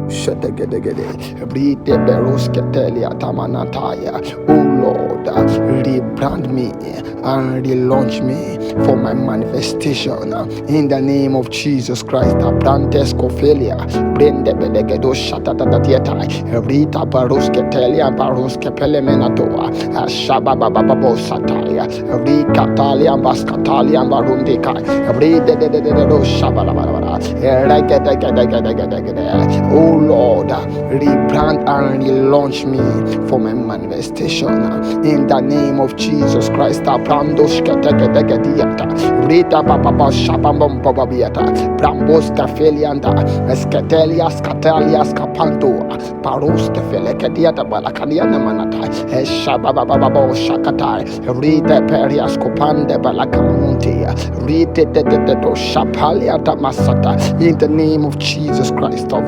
Shadagedegede, Bride Berosketelia Tamanataya. Oh Lord, rebrand me and relaunch me for my manifestation in the name of Jesus Christ. Brandes Cofelia, Brende Belegedo Shatatatieta, Rita Barosketelia, Baroskepelemenatoa, Shabababo Sataya, Ricatalia, Bascatalia, Barundika, Bride de Shabalabara, oh Lord, rebrand and relaunch me for my manifestation in the name of Jesus Christ. Brandos Kategadiata, Rita Papa Shabam Babiata, Brambos Cafelianta, Escatelia, Scatalia, Scapanto, Paros Cafelecadiata, Balacadiana Manata, Shabababo Shakatai, Rita Perias Copande Balacamonte, Rita de Shapaliata Masata, in the name of Jesus Christ of